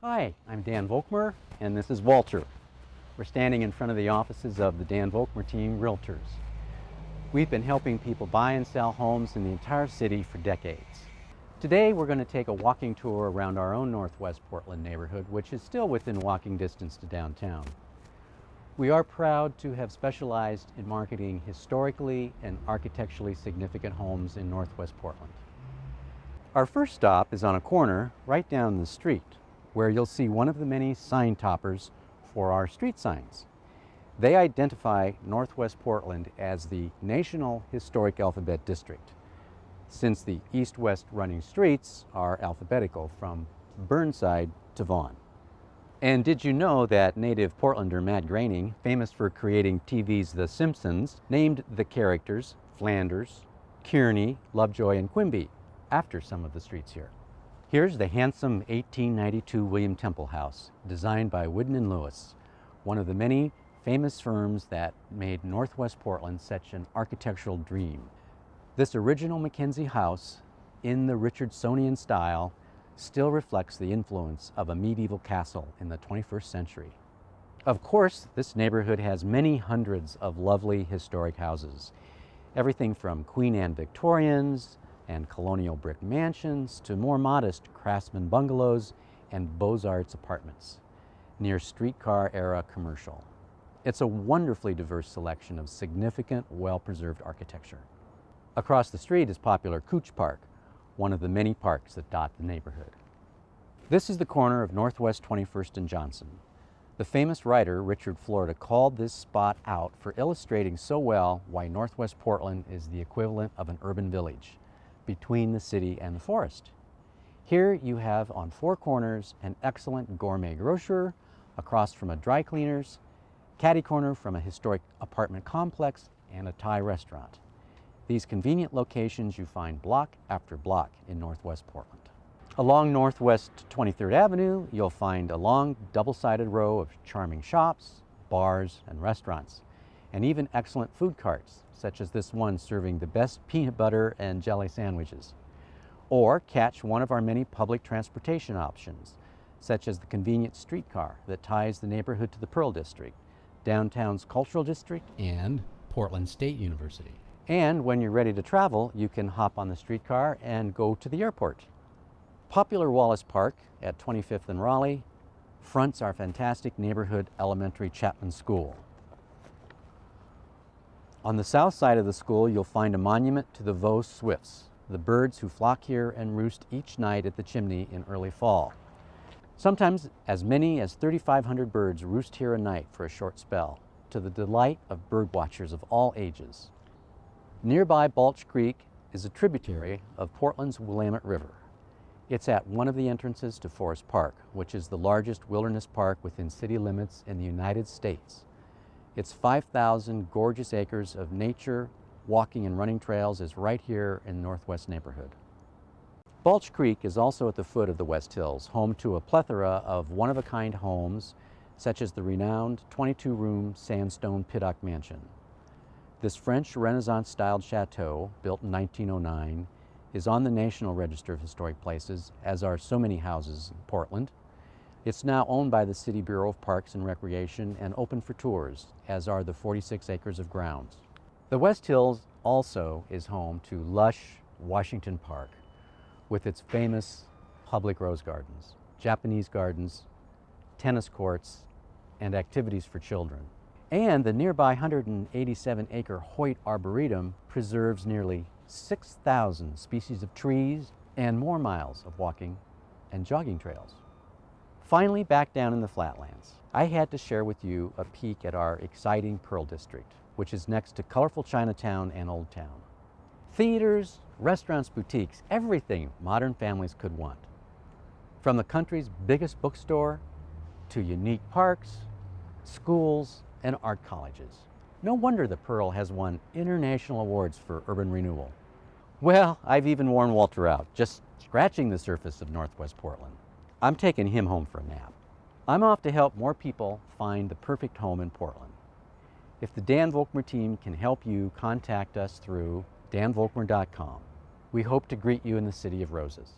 Hi, I'm Dan Volkmer, and this is Walter. We're standing in front of the offices of the Dan Volkmer team Realtors. We've been helping people buy and sell homes in the entire city for decades. Today we're going to take a walking tour around our own Northwest Portland neighborhood, which is still within walking distance to downtown. We are proud to have specialized in marketing historically and architecturally significant homes in Northwest Portland. Our first stop is on a corner right down the street, where you'll see one of the many sign toppers for our street signs. They identify Northwest Portland as the National Historic Alphabet District, since the east-west running streets are alphabetical from Burnside to Vaughan. And did you know that native Portlander Matt Groening, famous for creating TV's The Simpsons, named the characters Flanders, Kearney, Lovejoy, and Quimby after some of the streets here? Here's the handsome 1892 William Temple House, designed by Woodin & Lewis, one of the many famous firms that made Northwest Portland such an architectural dream. This original Mackenzie house, in the Richardsonian style, still reflects the influence of a medieval castle in the 21st century. Of course, this neighborhood has many hundreds of lovely historic houses, everything from Queen Anne Victorians and colonial brick mansions to more modest craftsman bungalows and Beaux-Arts apartments near streetcar-era commercial. It's a wonderfully diverse selection of significant, well-preserved architecture. Across the street is popular Couch Park, one of the many parks that dot the neighborhood. This is the corner of Northwest 21st and Johnson. The famous writer Richard Florida called this spot out for illustrating so well why Northwest Portland is the equivalent of an urban village between the city and the forest. Here you have on four corners an excellent gourmet grocer, across from a dry cleaner's, catty corner from a historic apartment complex, and a Thai restaurant. These convenient locations you find block after block in Northwest Portland. Along Northwest 23rd Avenue, you'll find a long double-sided row of charming shops, bars, and restaurants, and even excellent food carts, such as this one serving the best peanut butter and jelly sandwiches. Or catch one of our many public transportation options, such as the convenient streetcar that ties the neighborhood to the Pearl District, downtown's Cultural District, and Portland State University. And when you're ready to travel, you can hop on the streetcar and go to the airport. Popular Wallace Park at 25th and Raleigh fronts our fantastic neighborhood elementary Chapman School. On the south side of the school, you'll find a monument to the Vaux swifts, the birds who flock here and roost each night at the chimney in early fall. Sometimes as many as 3,500 birds roost here a night for a short spell, to the delight of bird watchers of all ages. Nearby Balch Creek is a tributary of Portland's Willamette River. It's at one of the entrances to Forest Park, which is the largest wilderness park within city limits in the United States. Its 5,000 gorgeous acres of nature, walking and running trails is right here in the Northwest neighborhood. Balch Creek is also at the foot of the West Hills, home to a plethora of one-of-a-kind homes, such as the renowned 22-room sandstone Piddock Mansion. This French Renaissance-styled chateau, built in 1909, is on the National Register of Historic Places, as are so many houses in Portland. It's now owned by the City Bureau of Parks and Recreation and open for tours, as are the 46 acres of grounds. The West Hills also is home to lush Washington Park, with its famous public rose gardens, Japanese gardens, tennis courts, and activities for children. And the nearby 187-acre Hoyt Arboretum preserves nearly 6,000 species of trees and more miles of walking and jogging trails. Finally, back down in the Flatlands, I had to share with you a peek at our exciting Pearl District, which is next to colorful Chinatown and Old Town. Theaters, restaurants, boutiques, everything modern families could want. From the country's biggest bookstore to unique parks, schools, and art colleges. No wonder the Pearl has won international awards for urban renewal. Well, I've even worn Walter out, just scratching the surface of Northwest Portland. I'm taking him home for a nap. I'm off to help more people find the perfect home in Portland. If the Dan Volkmer team can help you, contact us through danvolkmer.com. We hope to greet you in the City of Roses.